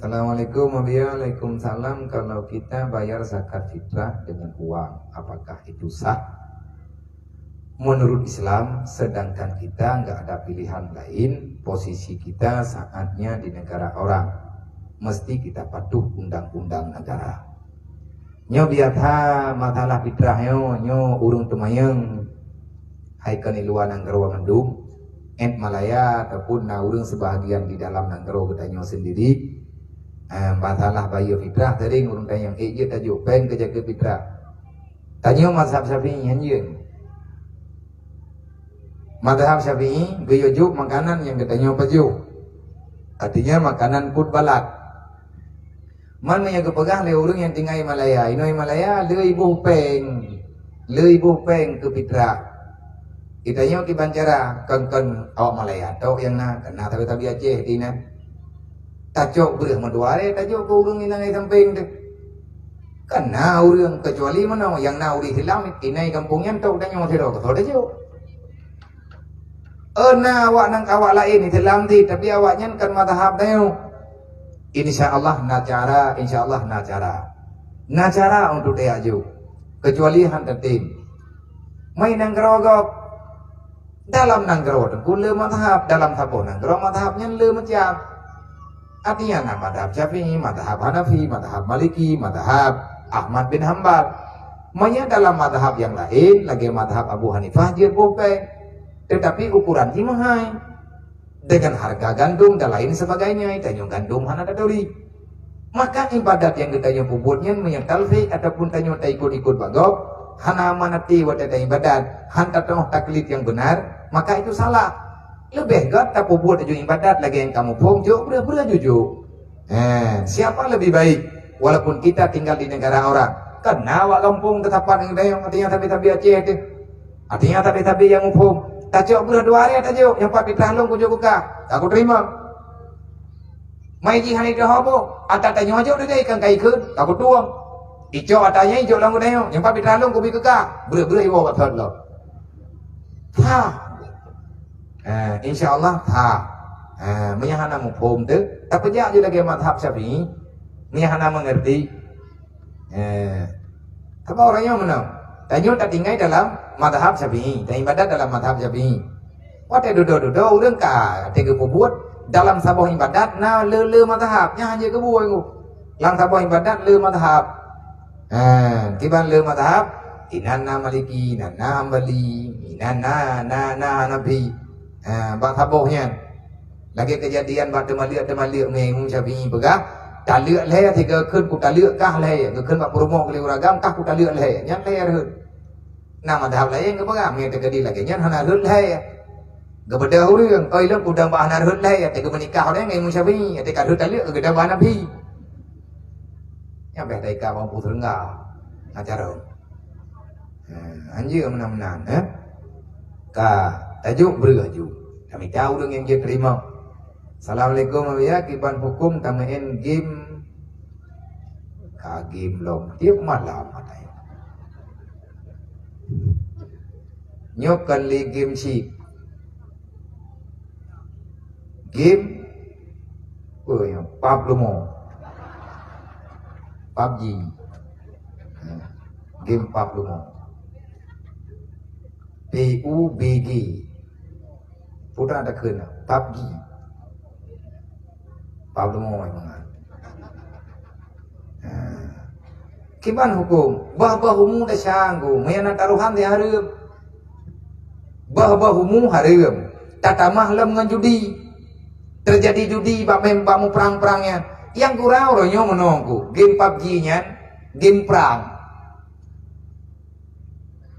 Assalamualaikum Waalaikumsalam. Kalau kita bayar zakat fitrah dengan uang, apakah itu sah? Menurut Islam, sedangkan kita nggak ada pilihan lain, posisi kita saatnya di negara orang, mesti kita patuh undang-undang negara. Nyo biatha masalah fitrah nyo urung tumayeng haikan luar nanggaro mendung ent Malaya ataupun na urung sebahagian di dalam nanggaro gedanyo sendiri. Masalah bayi fitrah tadi urung tanyang je tajuk pen kerja ke fitrah. Tanyo mazhab Syafi'i hanjeun. Mazhab Syafi'i geyojuk makanan yang katanya baju. Artinya makanan put balat. Mana yang kepegang le urang yang tinggal Himalaya. Ino Himalaya le ibu peng ke fitrah. Kitanya kibancara kan awak Malaya tau yang kena tabi Aceh dina. Tajuk bereh maduare tajuk ko urang inang samping tu. Kena urang kecuali mana yang na uri Islam inai kampungnya tau tanya masih tahu tajuk. Awak nang awak lain Islam ti tapi awaknya kan mazhab tayo. Insyaallah na cara untuk dia aju kecuali hantar tim main nang gerogok dalam nang gerogok kule mazhab dalam sapo nang gerogok mazhabnya le macam artinya na mazhab Syafi'i, mazhab Hanafi, mazhab Maliki, mazhab Ahmad bin Hanbal. Manya dalam mazhab yang lain lagi mazhab Abu Hanifah dia boleh, tetapi ukuran timahai dengan harga gandum dan lain sebagainya. Tanyo gandum hana dadori. Maka ibadat yang kita puputnya menyertal fi ataupun tanyo ikut bagok hana manati wadada ibadat hanta tengah taklid yang benar, maka itu salah. Lebih gat tak puput tujuh ibadat lagi yang kamu pung berat jujur. Siapa lebih baik walaupun kita tinggal di negara orang? Karena awak kampung tetapan yang artinya tabi Aceh itu. Artinya tabi yang umum. Tajuk berat 2 hari tajuk yang pak fitrah long kujuk buka. Aku terima. Mai ji hani dah hobo, ata tanyo aja udah dai kan kai keun, aku tuang. Ijo atanya ijo lang udah yang pak fitrah long ku bi keka. Berat iwo bathot lo. InsyaAllah menyahana mufhum tu tapi dia juga lagi mazhab Syafi'i menyahana mengerti apa orangnya mana tanyo tak tinggal dalam mazhab Syafi'i dan ibadat dalam mazhab Syafi'i wate dodo urang ka tege puput dalam sabah ibadat na le mazhabnya hanya kebuai ngu lang sabah ibadat le mazhab tiban le mazhab inanna maliki inanna hambali inanna hanafi. Bangsabohnya lagi kejadian bak temalik mengumum Syafi'i pegah taluk le tiga keun ku taluk kah le keun bak promo kali uragam kah ku taluk le nyan le reut na madhab lain ke pegah me tegadi lagi nyan hana reut le gebeda urang oi lem udang bah hana reut le tega menikah le ngumum Syafi'i tega reut taluk geda bah nabi nya beh taika bang putu enggak acara anjir menan ka tajuk beraju kami tahu dengan yang dia terima. Assalamualaikum ya kiban hukum tamain game game lom tiap malam katanya nyok kali game si game yang Pablo PUBG game Pablo PUBG putra ada kena PUBG Pablo memang kiban hukum bah humu dah sanggu mayana taruhan dia harum bah humu harum tata mahlam dengan judi terjadi judi bamu perang-perangnya yang kurang orangnya menunggu game PUBG-nya game perang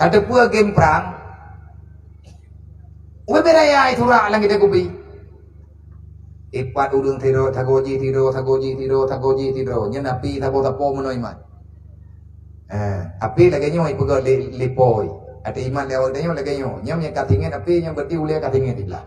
ada pula game perang Uberaya itu lah lang kita kubi. Ipat udung tiro tagoji tiro. Nya napi tapo menoi man. Api lagi nyo ipuga lipoi. Ada iman lewat dia lagi nyo. Nya katingin api yang berarti ulia katingin di belah.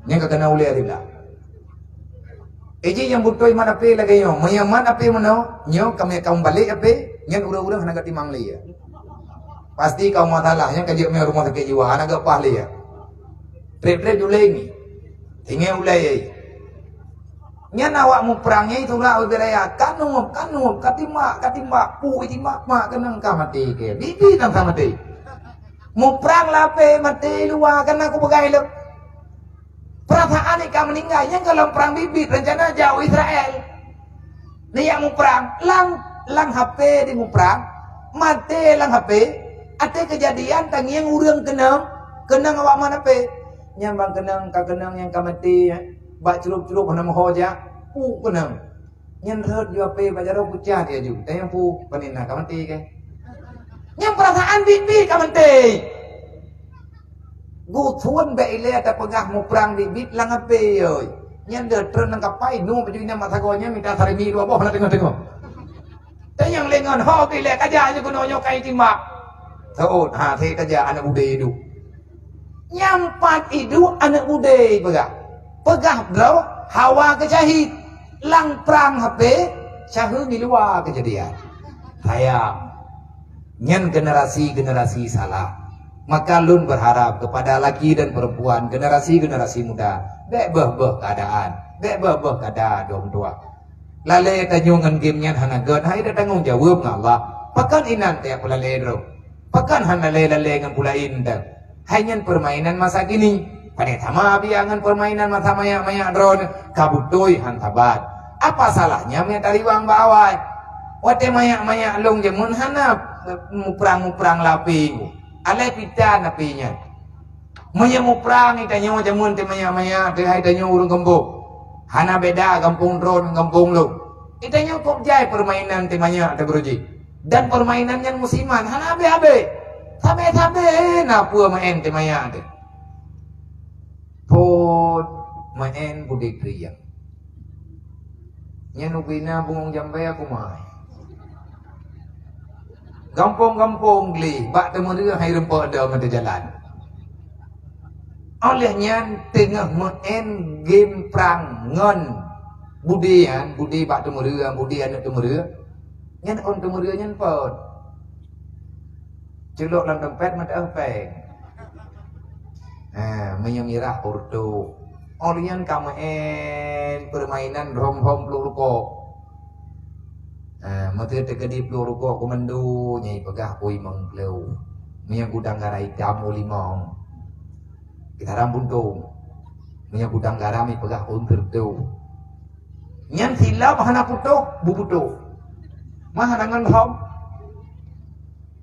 Nya kena ulia di belah. Eji yang butuh iman api lagi nyo. Mayaman api mano. Nyo kami kaum balik api. Nya urang-urang hana katimang liya. Pasti kau masalahnya kerja rumah sakit jiwa hana gak pahli ya. Prep ulai ni, tinggal ulai. Nyan awak mu perangnya itu lah beraya kanum katimak pu itimak mak kenang ka mati ke bibi nang ka mati mu perang lape mati luar kan aku begai lo perasaan ni ka meninggal yang kalau perang bibi rencana jauh Israel ni yang mu perang lang HP di mu perang mati lang HP ada kejadian tang yang urang kenang awak mana pe nyambang kenang yang ka mati bak celup-celup nama hoja pu kenang nyen rot yo pe bajaro pucat dia ju tayang pu panina ka mati ke nyam perasaan bibi ka mati gu thun be ile ta pegah mu perang bibit lang ape oi nyen de tren nang kapai nu baju ina matagonya minta sarimi dua boh na tengok tayang lengan ho ke le kaja ju kuno nyo kai timak taut ha the kaja anak bude hidup nyampat hidup anak bude pegah bro hawa kejahit lang perang HP cahu di luar kejadian hayang nyen generasi salah maka lun berharap kepada laki dan perempuan generasi muda beh keadaan dong tua lale tanyungan game nyan hana god hai da tanggung jawab ngah Allah pakan inan te pula ledro pakan hana lale ngan pula indah hanya permainan masa kini pada sama biangan permainan mata maya drone kabutoi hantabat apa salahnya me dari wang bawai wate maya long jemun hanap muprang laping ale pita napinya maya muprang itanya jemun te maya te hai tanya urung kembung hana beda kampung drone kampung lu itanya kok jai permainan te maya te beruji dan permainannya musiman hana abe tabe na pua main te maya te pot main budi kriya nyanubina bungong jambe aku mai gampong gli bak temu dia hai rempo ada mata jalan olehnya tengah main game perang ngon budi bak temu dia budi anak temu dia nyan on temu dia nyan pot celok dalam dompet mata peng menyemirah ordo olian kamaen permainan rom-rom pluruko mati tegedi pluruko kumendu nyai pegah pui mengleu minyak gudang garai damu limong kita rambuntung minyak gudang garami pegah unter tu nyan silap hana putuk bubutuk mah nangan hom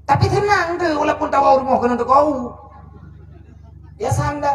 tapi tenang tu walaupun tawa rumah kena untuk kau ya sanda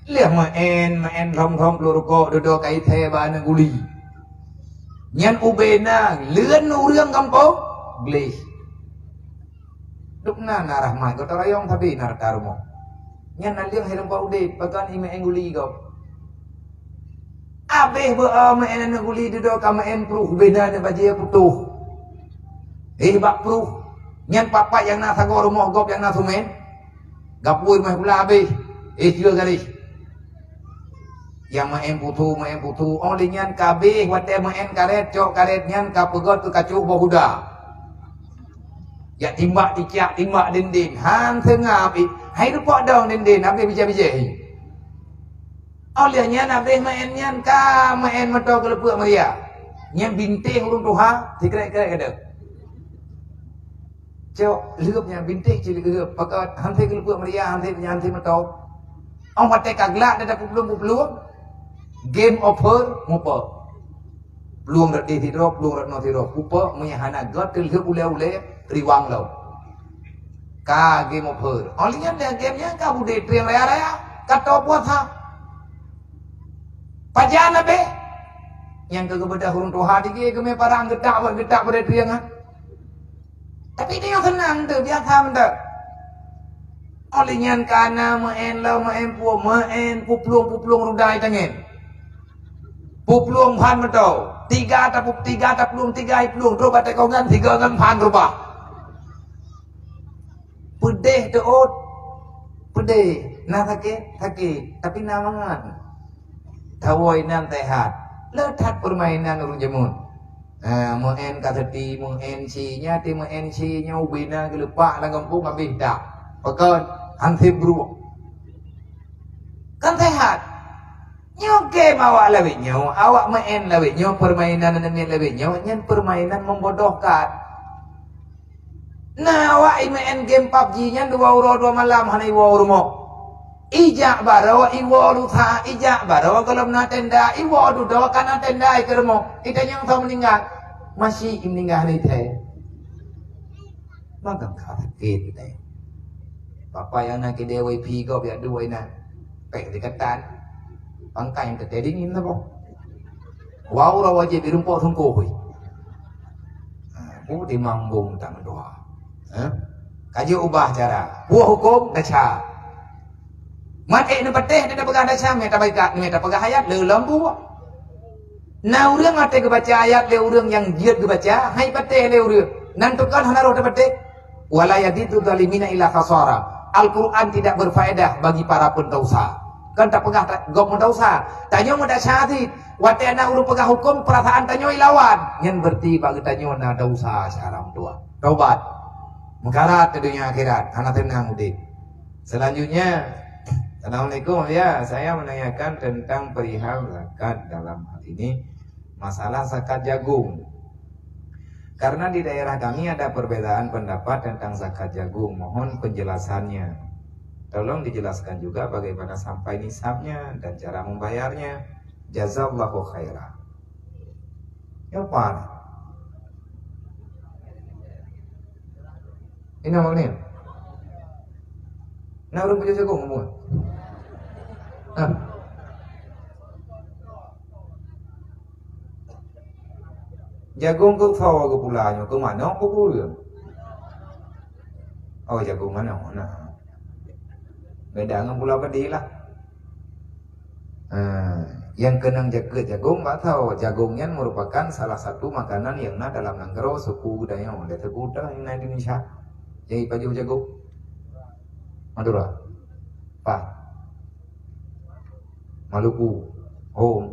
lihat main rom pluruko duduk kai the bana guli nyan ubena leuan urang kampung beli dukna narah mai ko tarayong thabi nar karumo nyan naliang hiram pa ude pagan ime enguli go abeh bo main guli duduk ka main pruh ubena ne baje putuh bak pruh nyan papa yang na thago rumo gop yang na sumen gapur mah pula habis chưa garis yang main putu only nyan kabeh wate main karet cok karet nyan kapegot ke kacu bohuda ya timbak dinding han tengah hai rupok dong dinding abe bija only nyan abe main nyan ka main meto kelepuk maria nyan binting urung tuha dikrek-krek ada cok liupnya bintik cili liup pakat hanti kelepuk maria hanti meto ông mate kaglak ada pelung game over mupa pelung rat di tidro pelung rat no tidro pupa menyahana god tel ule riwang lo ka game over olinya dia gamenya ka bude triang raya kato buat ha pajana be yang kegebedah hurung tuha dige game parang gedak pada triang tapi dia senang tu biasa mendak olinyan kana main pu plung rudai tangen pu plung pan meto tiga ta plung ro bate kau ngan tiga ngan pan rubah pedeh de ot pedeh na thake tapi namangan tawoi nan tehat letat permainan urung jemun main kaseti main nya ubina gelepak lang kampung habis dak pakai anti bro kan sehat Nyoke awak lawinyo, awak main lawinyo, permainan ini lawinyo, nyen permainan membodohkan. Nah, awak main game PUBG nya 2 euro 2 malam hanai 2 euro mo. Ijak baro iwo lutha ijak baro kalau na tenda iwo dudo kana tenda ikermo. Ita nyang tau meninggal. Masih meninggal ni teh. Magang sakit teh. Bapak yang nak dewa pi kau biar dua na. Pek dekatan. Bangkai yang teteh dingin na po. Wow rawa je birumpok sungko hui. Bu dimambung tang doa. Kaji ubah cara. Buah hukum daca. Mati na pateh na pegah daca meta baik meta pegah ayat le lambu. Na urang ate ke baca ayat le urang yang giat ke baca hai pateh le urang. Nantukan hanaro te pateh. Wala yadidu zalimina illa khasara. Al-Quran tidak berfaedah bagi para pendosa. Kan tak pegah gok mendosa. Tanyo muda syahid. Wate anak urung pegah hukum perasaan tanyo ilawan. Yang berarti bagi tanyo na dosa sekarang tua. Taubat. Mengkarat di dunia akhirat. Anak tenang udik. Selanjutnya, Assalamualaikum ya. Saya menanyakan tentang perihal zakat dalam hal ini. Masalah zakat jagung. Karena di daerah kami ada perbedaan pendapat tentang zakat jagung. Mohon penjelasannya. Tolong dijelaskan juga bagaimana sampai nisabnya dan cara membayarnya. Jazakallahu khairan. Ya Pak. Ini apa ni? Nak orang punya jagung ngomong. Jagung ke tahu ke pulanya ke mana ke pulau? Oh jagung mana? Beda dengan pulau Pedi lah. Yang kenang jaga jagung, tak tahu jagungnya merupakan salah satu makanan yang ada dalam Nanggro suku budaya oleh terbuka yang di Indonesia. Jadi baju jagung, Madura, Pak, Maluku, Home.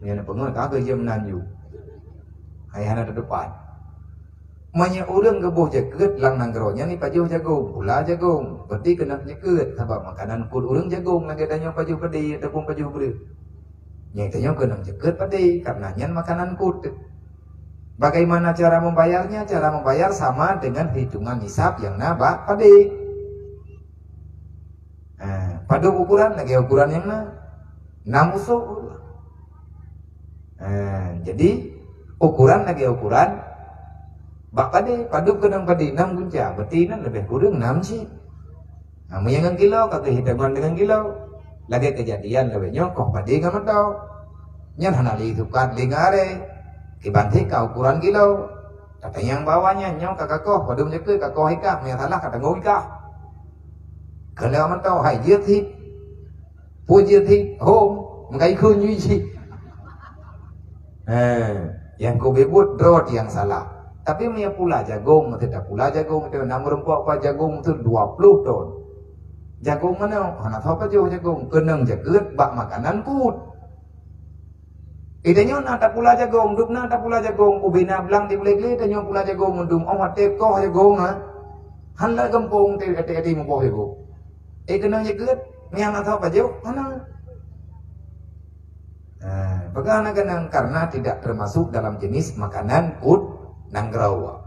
Ini anak pengen kagak jam Menanju. Ayah ada depan. Banyak orang kebuh jaket lang nanggronya ni pajuh jagung, pula jagung. Berarti kena jaket sebab makanan kul orang jagung lagi tanya pajuh padi ataupun pajuh beru. Yang tanya kena jaket padi karena nyan makanan kul. Bagaimana cara membayarnya? Cara membayar sama dengan hitungan nisab yang nabak padi. Pada ukuran lagi ukuran yang na 6 usuk. Jadi ukuran lagi ukuran. Bak padi, padu kenang padi 6 gunca, berarti nan lebih kurang 6 sih. Menyangan kilo, kagak hitungan dengan kilo. Lagi kejadian lebih nyokong padi kamu tahu. Nyan hanali tukat lingare, kibanti kau ukuran kilo. Kata yang bawahnya nyok kakak koh, padu menjadi kakak koh hikah, salah kata ngoi kah. Kalau kamu tahu, hai jiat hit, pujiat hit, home, mengai kun yuji. Yang kau bebut drot yang salah. Tapi punya pula jagung, tidak pula jagung itu nama rempah apa jagung itu 20 ton. Jagung mana? Anak tahu apa jauh jagung? Kenang jaget bak makanan kut. Idenya nak pula jagung, duk nak pula jagung. Ubina belang di beleg-beleg, idenya pula jagung mendum. Oh hati koh jagung ah. Hanla kampung ti membawa jagung. Kenang jaget, ni anak tahu apa jauh? Mana? Bagaimana kenang? Karena tidak termasuk dalam jenis makanan kut. Nanggro